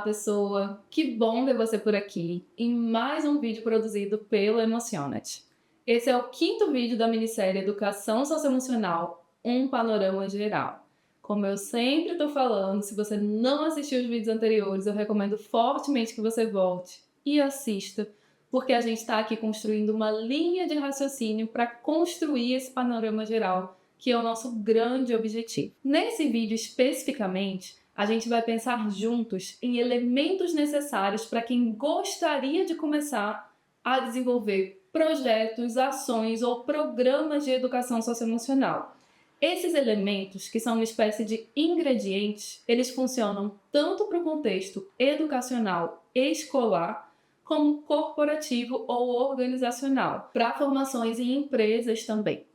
pessoa! Que bom ver você por aqui em mais um vídeo produzido pelo Emocionate. Esse é o quinto vídeo da minissérie Educação Socioemocional, um panorama geral. Como eu sempre estou falando, se você não assistiu os vídeos anteriores, eu recomendo fortemente que você volte e assista, porque a gente está aqui construindo uma linha de raciocínio para construir esse panorama geral, que é o nosso grande objetivo. Nesse vídeo especificamente, a gente vai pensar juntos em elementos necessários para quem gostaria de começar a desenvolver projetos, ações ou programas de educação socioemocional. Esses elementos, que são uma espécie de ingredientes, eles funcionam tanto para o contexto educacional e escolar, como corporativo ou organizacional, para formações em empresas também.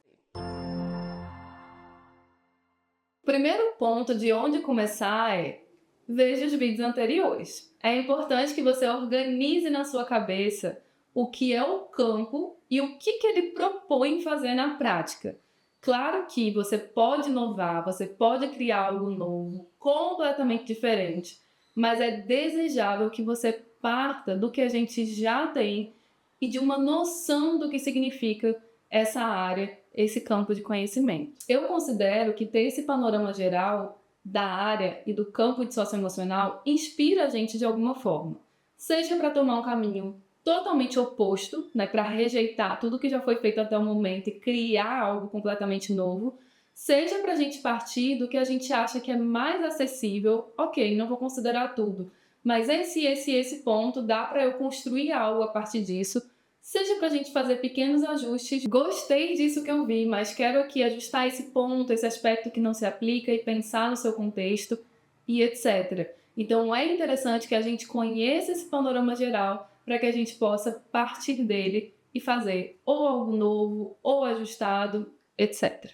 O primeiro ponto de onde começar é: veja os vídeos anteriores. É importante que você organize na sua cabeça o que é o campo e o que ele propõe fazer na prática. Claro que você pode inovar, você pode criar algo novo, completamente diferente, mas é desejável que você parta do que a gente já tem e de uma noção do que significa essa área, esse campo de conhecimento. Eu considero que ter esse panorama geral da área e do campo de socioemocional inspira a gente de alguma forma. Seja para tomar um caminho totalmente oposto, para rejeitar tudo que já foi feito até o momento e criar algo completamente novo, seja para a gente partir do que a gente acha que é mais acessível. Ok, não vou considerar tudo, mas esse ponto dá para eu construir algo a partir disso. Seja para a gente fazer pequenos ajustes. Gostei disso que eu vi, mas quero aqui ajustar esse ponto, esse aspecto que não se aplica e pensar no seu contexto e etc. Então é interessante que a gente conheça esse panorama geral para que a gente possa partir dele e fazer ou algo novo, ou ajustado, etc.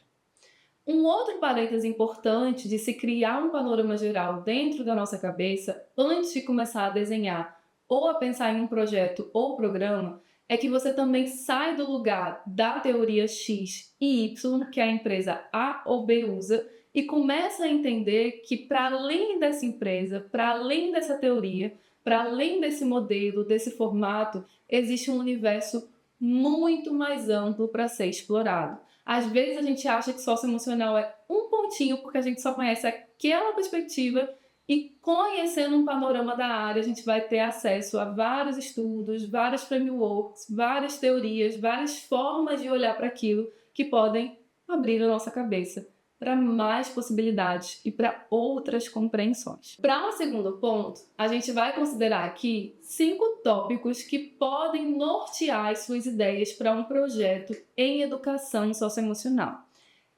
Um outro parêntese importante de se criar um panorama geral dentro da nossa cabeça, antes de começar a desenhar ou a pensar em um projeto ou programa, é que você também sai do lugar da teoria X e Y que a empresa A ou B usa e começa a entender que para além dessa empresa, para além dessa teoria, para além desse modelo, desse formato, existe um universo muito mais amplo para ser explorado. Às vezes a gente acha que socioemocional é um pontinho porque a gente só conhece aquela perspectiva e conhecendo um panorama da área a gente vai ter acesso a vários estudos, várias frameworks, várias teorias, várias formas de olhar para aquilo que podem abrir a nossa cabeça para mais possibilidades e para outras compreensões. Para um segundo ponto, a gente vai considerar aqui 5 tópicos que podem nortear as suas ideias para um projeto em educação socioemocional.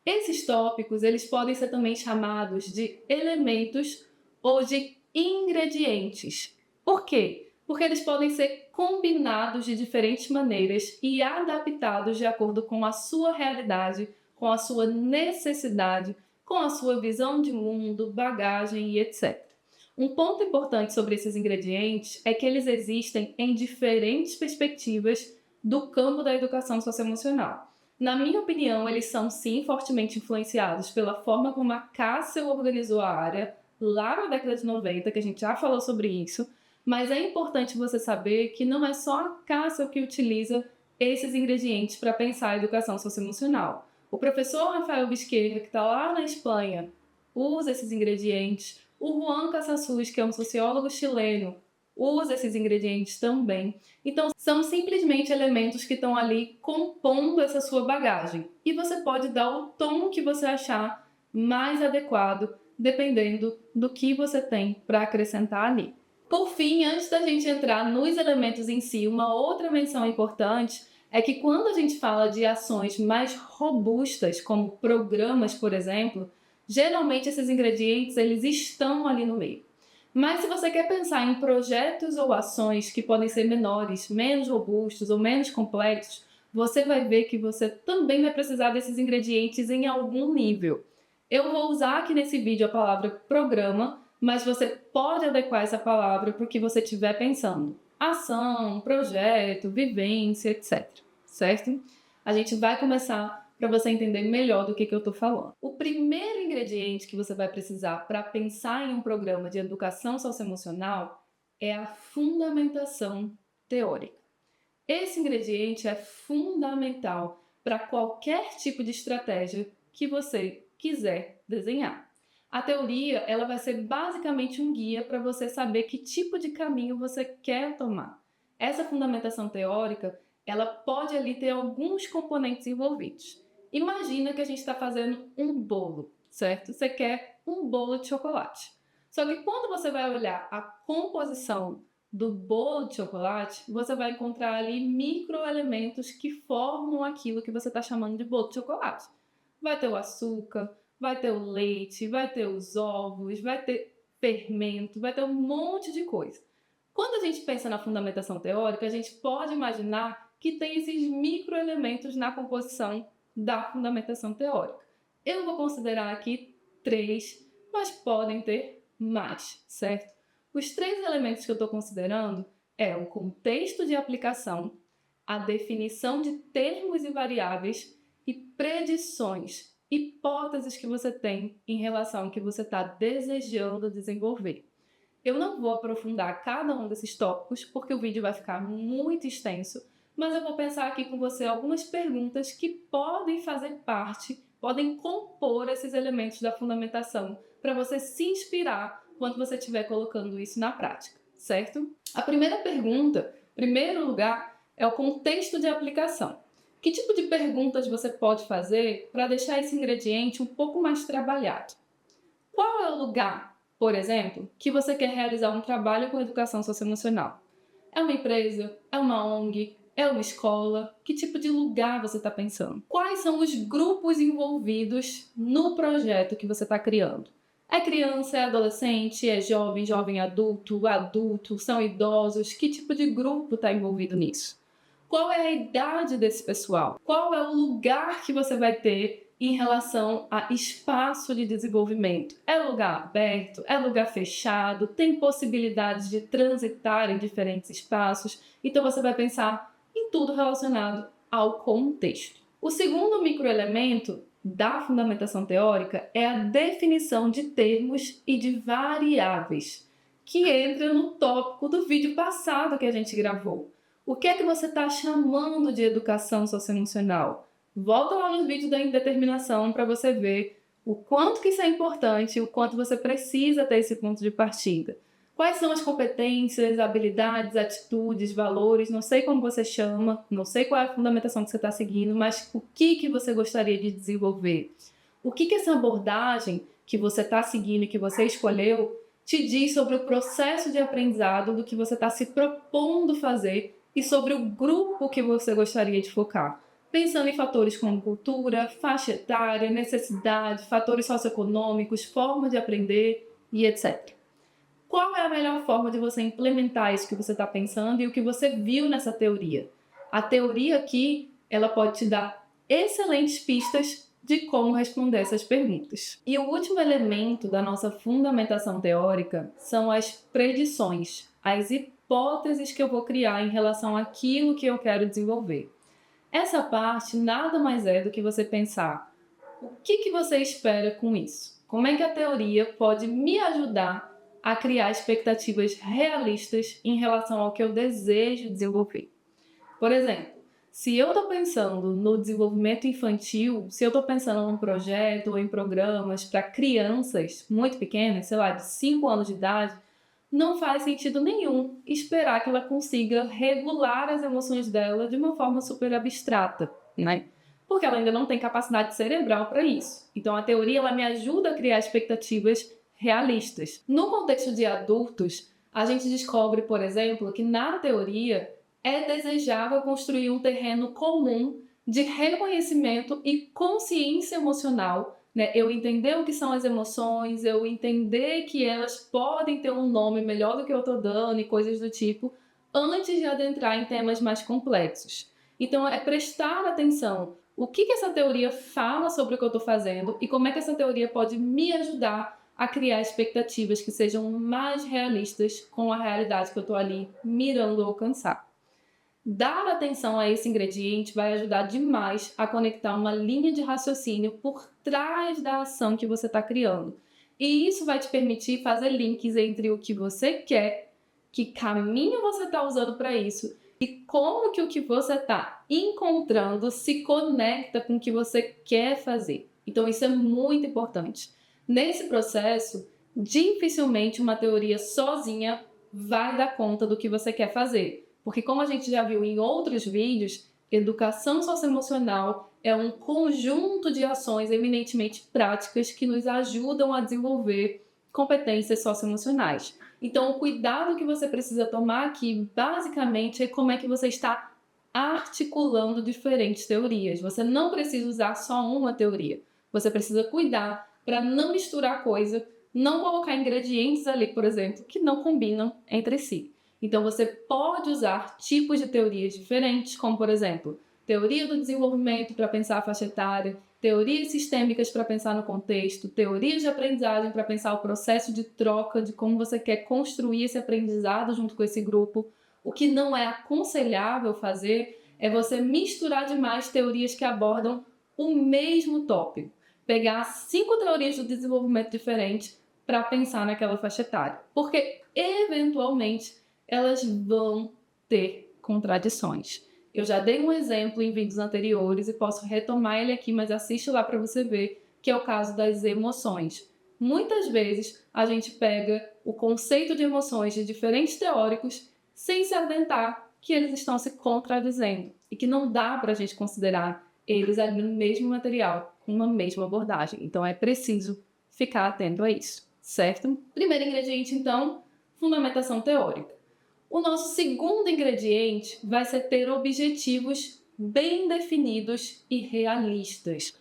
Esses tópicos, eles podem ser também chamados de elementos ou de ingredientes. Por quê? Porque eles podem ser combinados de diferentes maneiras e adaptados de acordo com a sua realidade, com a sua necessidade, com a sua visão de mundo, bagagem e etc. Um ponto importante sobre esses ingredientes é que eles existem em diferentes perspectivas do campo da educação socioemocional. Na minha opinião, eles são sim fortemente influenciados pela forma como a Castle organizou a área lá na década de 90, que a gente já falou sobre isso, mas é importante você saber que não é só a Castle que utiliza esses ingredientes para pensar a educação socioemocional. O professor Rafael Bisqueira, que está lá na Espanha, usa esses ingredientes. O Juan Casasus, que é um sociólogo chileno, usa esses ingredientes também. Então, são simplesmente elementos que estão ali compondo essa sua bagagem. E você pode dar o tom que você achar mais adequado, dependendo do que você tem para acrescentar ali. Por fim, antes da gente entrar nos elementos em si, uma outra menção importante é que quando a gente fala de ações mais robustas, como programas, por exemplo, geralmente esses ingredientes eles estão ali no meio. Mas se você quer pensar em projetos ou ações que podem ser menores, menos robustos ou menos complexos, você vai ver que você também vai precisar desses ingredientes em algum nível. Eu vou usar aqui nesse vídeo a palavra programa, mas você pode adequar essa palavra para o que você estiver pensando. Ação, projeto, vivência, etc. Certo? A gente vai começar para você entender melhor do que eu estou falando. O primeiro ingrediente que você vai precisar para pensar em um programa de educação socioemocional é a fundamentação teórica. Esse ingrediente é fundamental para qualquer tipo de estratégia que você quiser desenhar. A teoria, ela vai ser basicamente um guia para você saber que tipo de caminho você quer tomar. Essa fundamentação teórica, ela pode ali ter alguns componentes envolvidos. Imagina que a gente está fazendo um bolo, certo? Você quer um bolo de chocolate. Só que quando você vai olhar a composição do bolo de chocolate, você vai encontrar ali microelementos que formam aquilo que você está chamando de bolo de chocolate. Vai ter o açúcar, vai ter o leite, vai ter os ovos, vai ter fermento, vai ter um monte de coisa. Quando a gente pensa na fundamentação teórica, a gente pode imaginar que tem esses microelementos na composição da fundamentação teórica. Eu vou considerar aqui 3, mas podem ter mais, certo? Os 3 elementos que eu estou considerando é o contexto de aplicação, a definição de termos e variáveis e predições, hipóteses que você tem em relação ao que você está desejando desenvolver. Eu não vou aprofundar cada um desses tópicos porque o vídeo vai ficar muito extenso, mas eu vou pensar aqui com você algumas perguntas que podem fazer parte, podem compor esses elementos da fundamentação para você se inspirar quando você estiver colocando isso na prática, certo? A primeira pergunta, em primeiro lugar, é o contexto de aplicação. Que tipo de perguntas você pode fazer para deixar esse ingrediente um pouco mais trabalhado? Qual é o lugar, por exemplo, que você quer realizar um trabalho com educação socioemocional? É uma empresa? É uma ONG? É uma escola? Que tipo de lugar você está pensando? Quais são os grupos envolvidos no projeto que você está criando? É criança, é adolescente, é jovem, jovem adulto, adulto, são idosos? Que tipo de grupo está envolvido nisso? Qual é a idade desse pessoal? Qual é o lugar que você vai ter em relação a espaço de desenvolvimento? É lugar aberto? É lugar fechado? Tem possibilidades de transitar em diferentes espaços? Então você vai pensar em tudo relacionado ao contexto. O segundo microelemento da fundamentação teórica é a definição de termos e de variáveis, que entra no tópico do vídeo passado que a gente gravou. O que é que você está chamando de educação socioemocional? Volta lá no vídeo da indeterminação para você ver o quanto que isso é importante, o quanto você precisa ter esse ponto de partida. Quais são as competências, habilidades, atitudes, valores, não sei como você chama, não sei qual é a fundamentação que você está seguindo, mas o que você gostaria de desenvolver? O que essa abordagem que você está seguindo e que você escolheu te diz sobre o processo de aprendizado do que você está se propondo fazer e sobre o grupo que você gostaria de focar, pensando em fatores como cultura, faixa etária, necessidade, fatores socioeconômicos, forma de aprender e etc. Qual é a melhor forma de você implementar isso que você está pensando e o que você viu nessa teoria? A teoria aqui, ela pode te dar excelentes pistas de como responder essas perguntas. E o último elemento da nossa fundamentação teórica são as predições, as hipóteses que eu vou criar em relação àquilo que eu quero desenvolver. Essa parte nada mais é do que você pensar: o que você espera com isso? Como é que a teoria pode me ajudar a criar expectativas realistas em relação ao que eu desejo desenvolver? Por exemplo, se eu estou pensando no desenvolvimento infantil, se eu estou pensando num projeto ou em programas para crianças muito pequenas, sei lá, de 5 anos de idade, não faz sentido nenhum esperar que ela consiga regular as emoções dela de uma forma super abstrata, né? Porque ela ainda não tem capacidade cerebral para isso. Então a teoria ela me ajuda a criar expectativas realistas. No contexto de adultos, a gente descobre, por exemplo, que na teoria é desejável construir um terreno comum de reconhecimento e consciência emocional, né? Eu entender o que são as emoções, eu entender que elas podem ter um nome melhor do que eu estou dando e coisas do tipo, antes de adentrar em temas mais complexos. Então, é prestar atenção o que essa teoria fala sobre o que eu estou fazendo e como é que essa teoria pode me ajudar a criar expectativas que sejam mais realistas com a realidade que eu estou ali mirando alcançar. Dar atenção a esse ingrediente vai ajudar demais a conectar uma linha de raciocínio por trás da ação que você está criando. E isso vai te permitir fazer links entre o que você quer, que caminho você está usando para isso e como que o que você está encontrando se conecta com o que você quer fazer. Então isso é muito importante. Nesse processo, dificilmente uma teoria sozinha vai dar conta do que você quer fazer. Porque como a gente já viu em outros vídeos, educação socioemocional é um conjunto de ações eminentemente práticas que nos ajudam a desenvolver competências socioemocionais. Então, o cuidado que você precisa tomar aqui, basicamente, é como é que você está articulando diferentes teorias. Você não precisa usar só uma teoria. Você precisa cuidar para não misturar coisa, não colocar ingredientes ali, por exemplo, que não combinam entre si. Então, você pode usar tipos de teorias diferentes, como, por exemplo, teoria do desenvolvimento para pensar a faixa etária, teorias sistêmicas para pensar no contexto, teorias de aprendizagem para pensar o processo de troca, de como você quer construir esse aprendizado junto com esse grupo. O que não é aconselhável fazer é você misturar demais teorias que abordam o mesmo tópico. Pegar 5 teorias do desenvolvimento diferentes para pensar naquela faixa etária. Porque, eventualmente, elas vão ter contradições. Eu já dei um exemplo em vídeos anteriores e posso retomar ele aqui, mas assiste lá para você ver, que é o caso das emoções. Muitas vezes a gente pega o conceito de emoções de diferentes teóricos sem se atentar que eles estão se contradizendo e que não dá para a gente considerar eles ali no mesmo material, com uma mesma abordagem. Então é preciso ficar atento a isso, certo? Primeiro ingrediente, então, fundamentação teórica. O nosso segundo ingrediente vai ser ter objetivos bem definidos e realistas,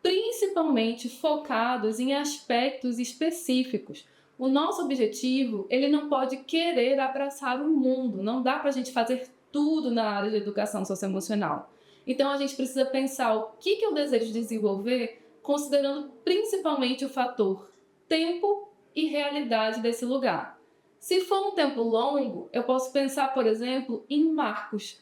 principalmente focados em aspectos específicos. O nosso objetivo, ele não pode querer abraçar o mundo, não dá para a gente fazer tudo na área de educação socioemocional. Então a gente precisa pensar o que eu desejo desenvolver, considerando principalmente o fator tempo e realidade desse lugar. Se for um tempo longo, eu posso pensar, por exemplo, em marcos.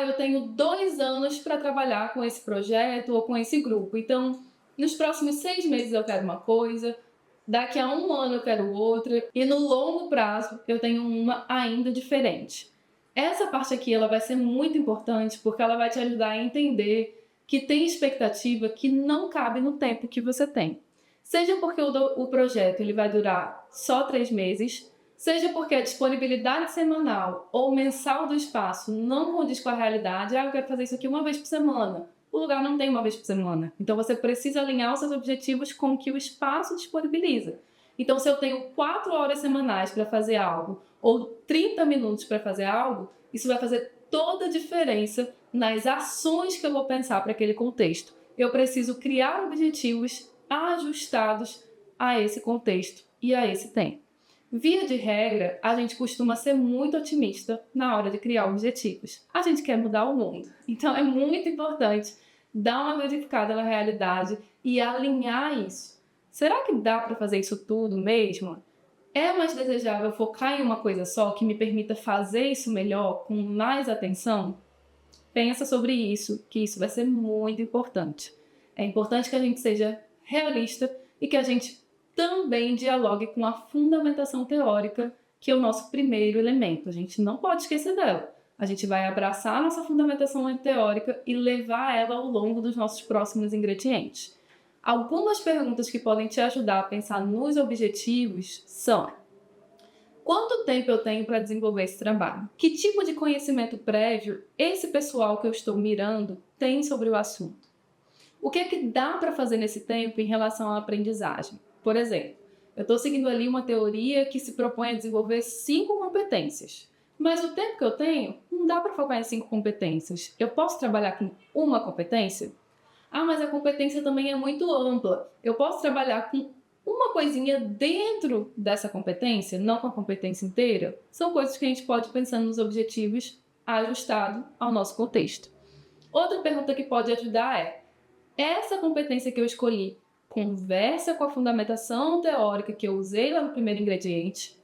Eu tenho 2 anos para trabalhar com esse projeto ou com esse grupo. Então, nos próximos 6 meses eu quero uma coisa, daqui a 1 ano eu quero outra, e no longo prazo eu tenho uma ainda diferente. Essa parte aqui ela vai ser muito importante porque ela vai te ajudar a entender que tem expectativa que não cabe no tempo que você tem. Seja porque o projeto ele vai durar só 3 meses, seja porque a disponibilidade semanal ou mensal do espaço não condiz com a realidade. Eu quero fazer isso aqui uma vez por semana. O lugar não tem uma vez por semana. Então, você precisa alinhar os seus objetivos com o que o espaço disponibiliza. Então, se eu tenho 4 horas semanais para fazer algo ou 30 minutos para fazer algo, isso vai fazer toda a diferença nas ações que eu vou pensar para aquele contexto. Eu preciso criar objetivos ajustados a esse contexto e a esse tempo. Via de regra, a gente costuma ser muito otimista na hora de criar objetivos. A gente quer mudar o mundo. Então é muito importante dar uma verificada na realidade e alinhar isso. Será que dá para fazer isso tudo mesmo? É mais desejável focar em uma coisa só que me permita fazer isso melhor, com mais atenção? Pensa sobre isso, que isso vai ser muito importante. É importante que a gente seja realista e que a gente também dialogue com a fundamentação teórica, que é o nosso primeiro elemento. A gente não pode esquecer dela. A gente vai abraçar a nossa fundamentação teórica e levar ela ao longo dos nossos próximos ingredientes. Algumas perguntas que podem te ajudar a pensar nos objetivos são: quanto tempo eu tenho para desenvolver esse trabalho? Que tipo de conhecimento prévio esse pessoal que eu estou mirando tem sobre o assunto? O que é que dá para fazer nesse tempo em relação à aprendizagem? Por exemplo, eu estou seguindo ali uma teoria que se propõe a desenvolver 5 competências. Mas o tempo que eu tenho, não dá para focar em 5 competências. Eu posso trabalhar com uma competência? Mas a competência também é muito ampla. Eu posso trabalhar com uma coisinha dentro dessa competência, não com a competência inteira? São coisas que a gente pode pensar nos objetivos ajustado ao nosso contexto. Outra pergunta que pode ajudar é: essa competência que eu escolhi conversa com a fundamentação teórica que eu usei lá no primeiro ingrediente?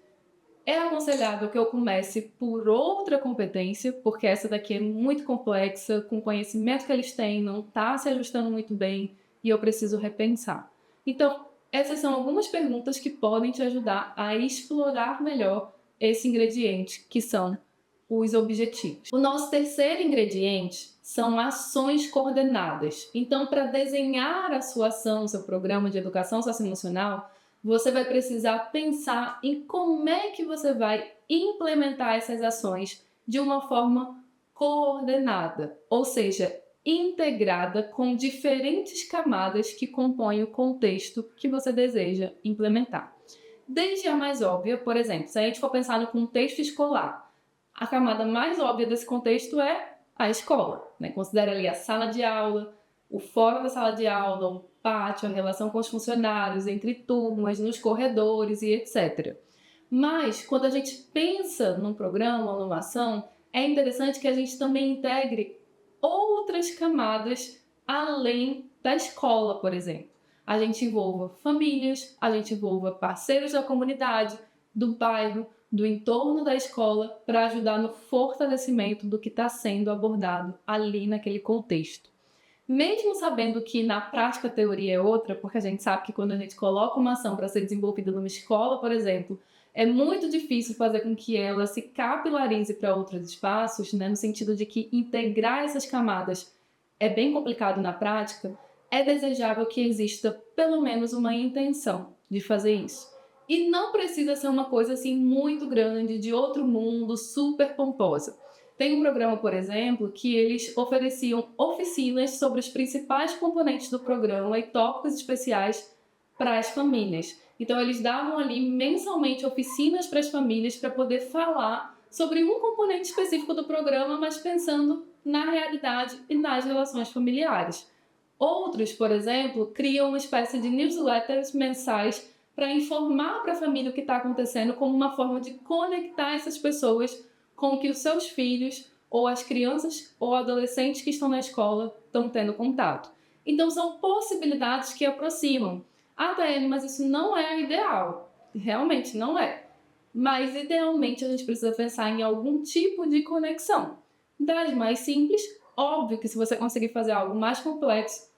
É aconselhável que eu comece por outra competência, porque essa daqui é muito complexa, com o conhecimento que eles têm, não está se ajustando muito bem e eu preciso repensar. Então, essas são algumas perguntas que podem te ajudar a explorar melhor esse ingrediente, que são os objetivos. O nosso terceiro ingrediente são ações coordenadas. Então, para desenhar a sua ação, o seu programa de educação socioemocional, você vai precisar pensar em como é que você vai implementar essas ações de uma forma coordenada, ou seja, integrada com diferentes camadas que compõem o contexto que você deseja implementar. Desde a mais óbvia, por exemplo, se a gente for pensar no contexto escolar, a camada mais óbvia desse contexto é a escola, né? Considera ali a sala de aula, o fórum da sala de aula, o pátio, a relação com os funcionários, entre turmas, nos corredores e etc. Mas, quando a gente pensa num programa ou numa ação, é interessante que a gente também integre outras camadas além da escola, por exemplo. A gente envolva famílias, a gente envolva parceiros da comunidade, do bairro, do entorno da escola, para ajudar no fortalecimento do que está sendo abordado ali naquele contexto. Mesmo sabendo que na prática a teoria é outra, porque a gente sabe que quando a gente coloca uma ação para ser desenvolvida numa escola, por exemplo, é muito difícil fazer com que ela se capilarize para outros espaços, né? No sentido de que integrar essas camadas é bem complicado na prática, é desejável que exista pelo menos uma intenção de fazer isso. E não precisa ser uma coisa assim muito grande, de outro mundo, super pomposa. Tem um programa, por exemplo, que eles ofereciam oficinas sobre os principais componentes do programa e tópicos especiais para as famílias. Então, eles davam ali mensalmente oficinas para as famílias para poder falar sobre um componente específico do programa, mas pensando na realidade e nas relações familiares. Outros, por exemplo, criam uma espécie de newsletters mensais para informar para a família o que está acontecendo, como uma forma de conectar essas pessoas com o que os seus filhos, ou as crianças ou adolescentes que estão na escola estão tendo contato. Então, são possibilidades que aproximam. Ah, Daiane, mas isso não é ideal. Realmente não é. Mas, idealmente, a gente precisa pensar em algum tipo de conexão. Das mais simples, óbvio que se você conseguir fazer algo mais complexo,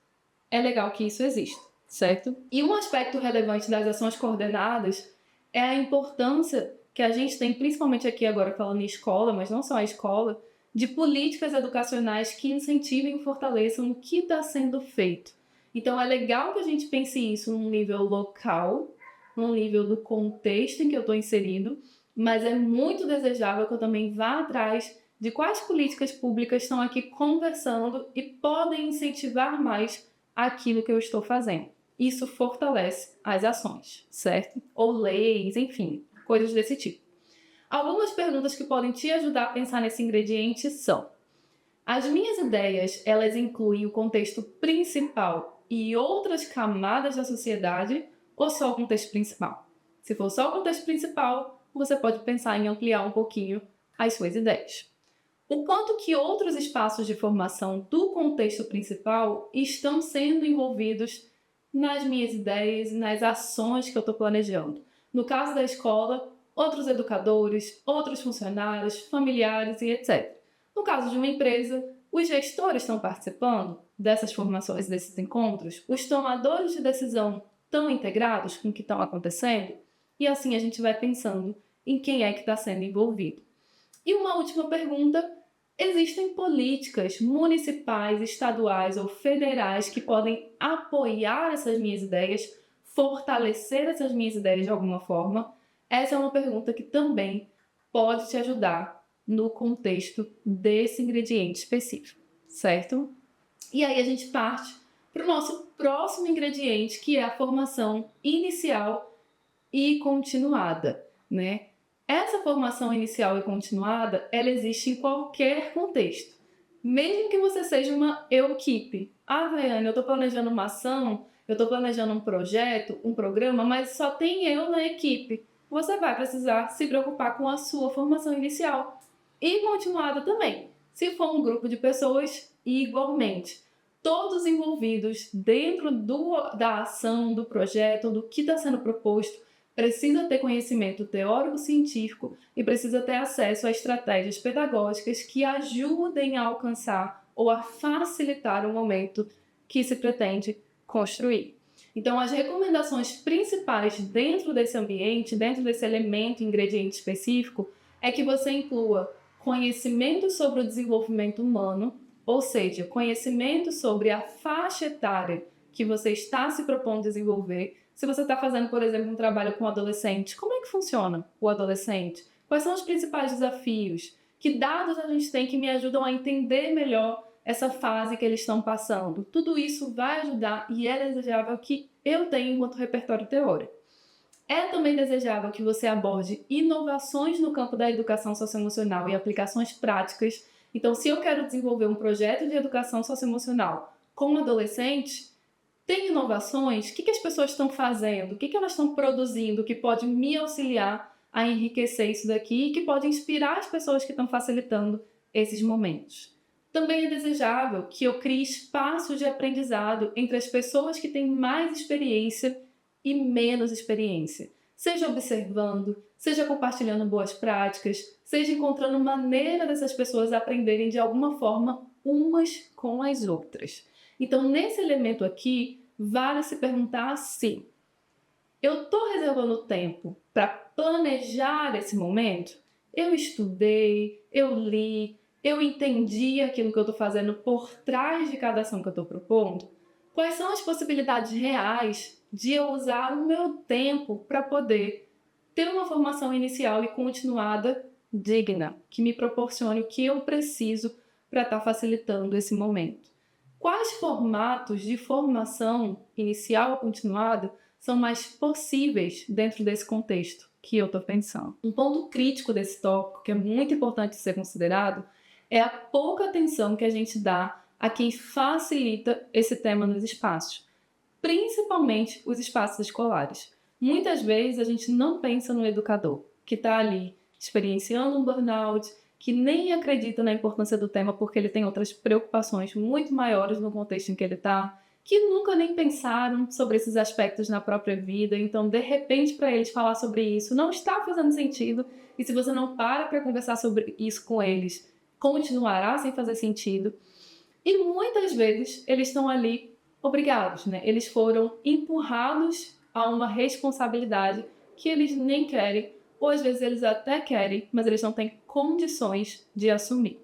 é legal que isso exista, certo? E um aspecto relevante das ações coordenadas é a importância que a gente tem, principalmente aqui agora falando em escola, mas não só a escola, de políticas educacionais que incentivem e fortaleçam o que está sendo feito. Então é legal que a gente pense isso num nível local, num nível do contexto em que eu estou inserido, mas é muito desejável que eu também vá atrás de quais políticas públicas estão aqui conversando e podem incentivar mais aquilo que eu estou fazendo. Isso fortalece as ações, certo? Ou leis, enfim, coisas desse tipo. Algumas perguntas que podem te ajudar a pensar nesse ingrediente são: as minhas ideias, elas incluem o contexto principal e outras camadas da sociedade ou só o contexto principal? Se for só o contexto principal, você pode pensar em ampliar um pouquinho as suas ideias. O quanto que outros espaços de formação do contexto principal estão sendo envolvidos nas minhas ideias e nas ações que eu estou planejando. No caso da escola, outros educadores, outros funcionários, familiares e etc. No caso de uma empresa, os gestores estão participando dessas formações, desses encontros, os tomadores de decisão estão integrados com o que está acontecendo, e assim a gente vai pensando em quem é que está sendo envolvido. E uma última pergunta: existem políticas municipais, estaduais ou federais que podem apoiar essas minhas ideias, fortalecer essas minhas ideias de alguma forma? Essa é uma pergunta que também pode te ajudar no contexto desse ingrediente específico, certo? E aí a gente parte para o nosso próximo ingrediente, que é a formação inicial e continuada, né? Essa formação inicial e continuada, ela existe em qualquer contexto. Mesmo que você seja uma equipe. Ah, Daiane, eu estou planejando uma ação, eu estou planejando um projeto, um programa, mas só tem eu na equipe. Você vai precisar se preocupar com a sua formação inicial e continuada também. Se for um grupo de pessoas, igualmente. Todos envolvidos dentro da ação, do projeto, do que está sendo proposto, precisa ter conhecimento teórico-científico e precisa ter acesso a estratégias pedagógicas que ajudem a alcançar ou a facilitar o momento que se pretende construir. Então, as recomendações principais dentro desse ambiente, dentro desse elemento, ingrediente específico, é que você inclua conhecimento sobre o desenvolvimento humano, ou seja, conhecimento sobre a faixa etária que você está se propondo desenvolver. Se você está fazendo, por exemplo, um trabalho com adolescente, como é que funciona o adolescente? Quais são os principais desafios? Que dados a gente tem que me ajudam a entender melhor essa fase que eles estão passando? Tudo isso vai ajudar e é desejável que eu tenha enquanto repertório teórico. É também desejável que você aborde inovações no campo da educação socioemocional e aplicações práticas. Então, se eu quero desenvolver um projeto de educação socioemocional com adolescentes, tem inovações? O que as pessoas estão fazendo? O que elas estão produzindo que pode me auxiliar a enriquecer isso daqui e que pode inspirar as pessoas que estão facilitando esses momentos? Também é desejável que eu crie espaços de aprendizado entre as pessoas que têm mais experiência e menos experiência. Seja observando, seja compartilhando boas práticas, seja encontrando maneira dessas pessoas aprenderem de alguma forma umas com as outras. Então, nesse elemento aqui, vale se perguntar se eu estou reservando tempo para planejar esse momento? Eu estudei, eu li, eu entendi aquilo que eu estou fazendo por trás de cada ação que eu estou propondo? Quais são as possibilidades reais de eu usar o meu tempo para poder ter uma formação inicial e continuada digna, que me proporcione o que eu preciso para estar facilitando esse momento? Quais formatos de formação inicial ou continuada são mais possíveis dentro desse contexto que eu estou pensando? Um ponto crítico desse tópico, que é muito importante ser considerado, é a pouca atenção que a gente dá a quem facilita esse tema nos espaços, principalmente os espaços escolares. Muitas vezes a gente não pensa no educador que está ali experienciando um burnout, que nem acredita na importância do tema porque ele tem outras preocupações muito maiores no contexto em que ele está, que nunca nem pensaram sobre esses aspectos na própria vida. Então, de repente, para eles falar sobre isso não está fazendo sentido, e se você não para conversar sobre isso com eles, continuará sem fazer sentido. E muitas vezes eles estão ali obrigados, né? Eles foram empurrados a uma responsabilidade que eles nem querem, ou às vezes eles até querem, mas eles não têm condições de assumir.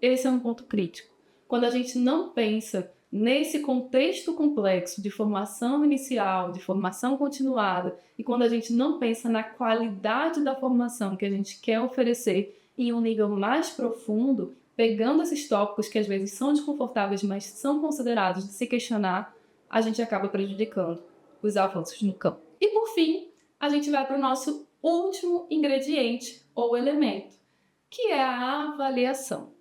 Esse é um ponto crítico. Quando a gente não pensa nesse contexto complexo de formação inicial, de formação continuada, e quando a gente não pensa na qualidade da formação que a gente quer oferecer em um nível mais profundo, pegando esses tópicos que às vezes são desconfortáveis, mas são considerados de se questionar, a gente acaba prejudicando os avanços no campo. E por fim, a gente vai para o nosso último ingrediente ou elemento, que é a avaliação.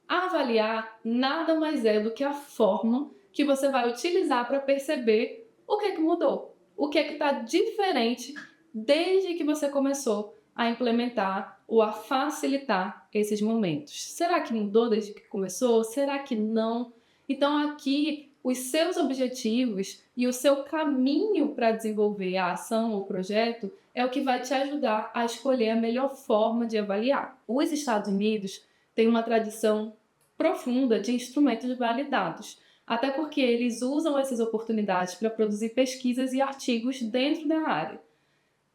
Avaliar nada mais é do que a forma que você vai utilizar para perceber o que mudou, o que está diferente desde que você começou a implementar ou a facilitar esses momentos. Será que mudou desde que começou? Será que não? Então aqui os seus objetivos e o seu caminho para desenvolver a ação ou projeto é o que vai te ajudar a escolher a melhor forma de avaliar. Os Estados Unidos têm uma tradição profunda de instrumentos validados, até porque eles usam essas oportunidades para produzir pesquisas e artigos dentro da área.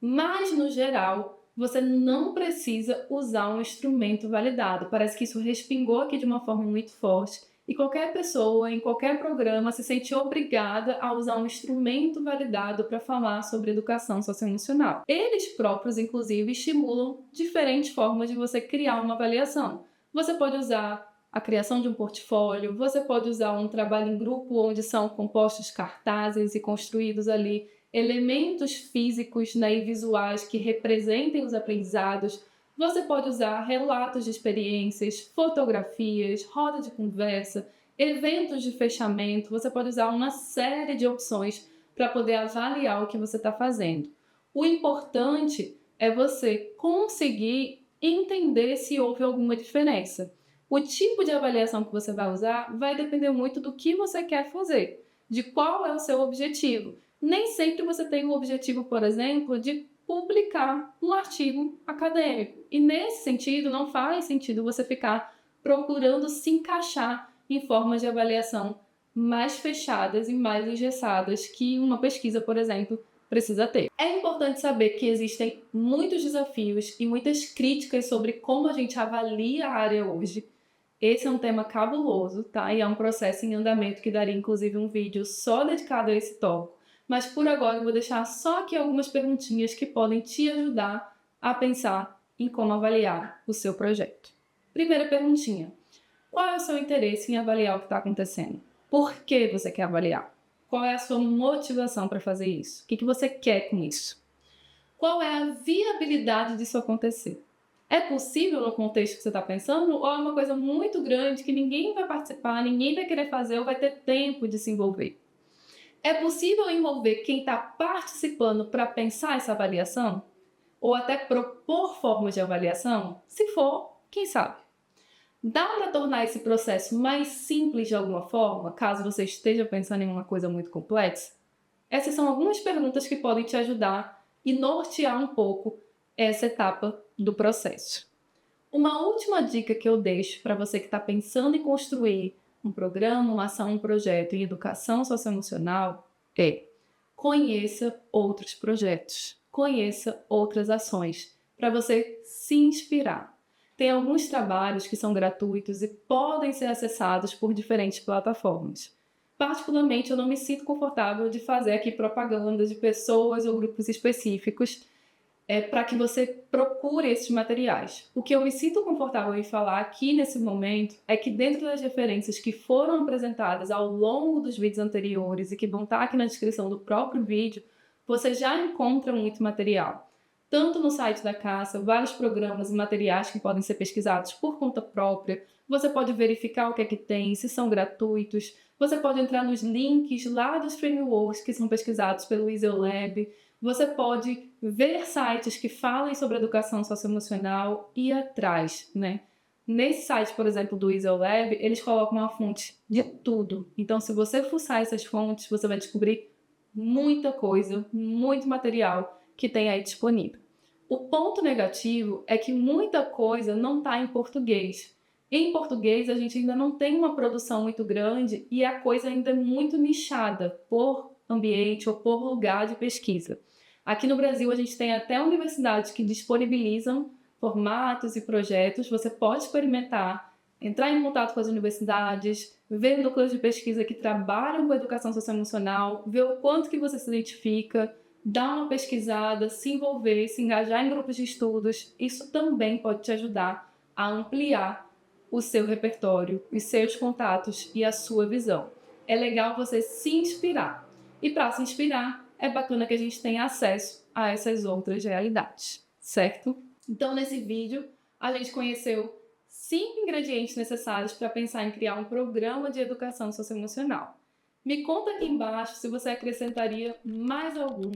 Mas, no geral, você não precisa usar um instrumento validado. Parece que isso respingou aqui de uma forma muito forte e qualquer pessoa, em qualquer programa, se sente obrigada a usar um instrumento validado para falar sobre educação socioemocional. Eles próprios, inclusive, estimulam diferentes formas de você criar uma avaliação. Você pode usar a criação de um portfólio, você pode usar um trabalho em grupo onde são compostos cartazes e construídos ali elementos físicos, né, e visuais que representem os aprendizados. Você pode usar relatos de experiências, fotografias, roda de conversa, eventos de fechamento. Você pode usar uma série de opções para poder avaliar o que você está fazendo. O importante é você conseguir entender se houve alguma diferença. O tipo de avaliação que você vai usar vai depender muito do que você quer fazer, de qual é o seu objetivo. Nem sempre você tem o objetivo, por exemplo, de publicar um artigo acadêmico. E nesse sentido, não faz sentido você ficar procurando se encaixar em formas de avaliação mais fechadas e mais engessadas que uma pesquisa, por exemplo, precisa ter. É importante saber que existem muitos desafios e muitas críticas sobre como a gente avalia a área hoje. Esse é um tema cabuloso, tá? E é um processo em andamento que daria inclusive um vídeo só dedicado a esse tópico. Mas por agora eu vou deixar só aqui algumas perguntinhas que podem te ajudar a pensar em como avaliar o seu projeto. Primeira perguntinha: qual é o seu interesse em avaliar o que está acontecendo? Por que você quer avaliar? Qual é a sua motivação para fazer isso? O que você quer com isso? Qual é a viabilidade disso acontecer? É possível no contexto que você está pensando ou é uma coisa muito grande que ninguém vai participar, ninguém vai querer fazer ou vai ter tempo de se envolver? É possível envolver quem está participando para pensar essa avaliação? Ou até propor formas de avaliação? Se for, quem sabe? Dá para tornar esse processo mais simples de alguma forma, caso você esteja pensando em uma coisa muito complexa? Essas são algumas perguntas que podem te ajudar e nortear um pouco essa etapa do processo. Uma última dica que eu deixo para você que está pensando em construir um programa, uma ação, um projeto em educação socioemocional é: conheça outros projetos, conheça outras ações, para você se inspirar. Tem alguns trabalhos que são gratuitos e podem ser acessados por diferentes plataformas. Particularmente, eu não me sinto confortável de fazer aqui propaganda de pessoas ou grupos específicos para que você procure esses materiais. O que eu me sinto confortável em falar aqui nesse momento é que dentro das referências que foram apresentadas ao longo dos vídeos anteriores e que vão estar aqui na descrição do próprio vídeo, você já encontra muito material. Tanto no site da Caça, vários programas e materiais que podem ser pesquisados por conta própria. Você pode verificar o que é que tem, se são gratuitos. Você pode entrar nos links lá dos frameworks que são pesquisados pelo EasyLab. Você pode ver sites que falem sobre educação socioemocional e ir atrás, né? Nesse site, por exemplo, do EasyLab, eles colocam uma fonte de tudo. Então, se você fuçar essas fontes, você vai descobrir muita coisa, muito material que tem aí disponível. O ponto negativo é que muita coisa não está em português. Em português, a gente ainda não tem uma produção muito grande e a coisa ainda é muito nichada por ambiente ou por lugar de pesquisa. Aqui no Brasil, a gente tem até universidades que disponibilizam formatos e projetos. Você pode experimentar, entrar em contato com as universidades, ver núcleos de pesquisa que trabalham com educação socioemocional, ver o quanto que você se identifica, dar uma pesquisada, se envolver, se engajar em grupos de estudos. Isso também pode te ajudar a ampliar o seu repertório, os seus contatos e a sua visão. É legal você se inspirar. E para se inspirar, é bacana que a gente tenha acesso a essas outras realidades, certo? Então, nesse vídeo, a gente conheceu 5 ingredientes necessários para pensar em criar um programa de educação socioemocional. Me conta aqui embaixo se você acrescentaria mais algum.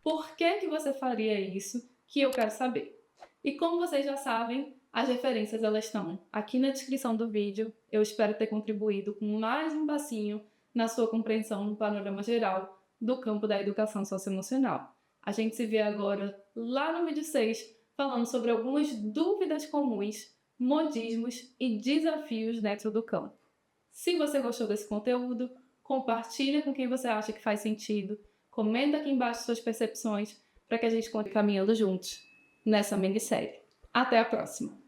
Por que você faria isso? Que eu quero saber. E como vocês já sabem, as referências elas estão aqui na descrição do vídeo. Eu espero ter contribuído com mais um passinho na sua compreensão do panorama geral do campo da educação socioemocional. A gente se vê agora lá no vídeo 6, falando sobre algumas dúvidas comuns, modismos e desafios dentro do campo. Se você gostou desse conteúdo, compartilha com quem você acha que faz sentido, comenta aqui embaixo suas percepções para que a gente continue caminhando juntos nessa minissérie. Até a próxima!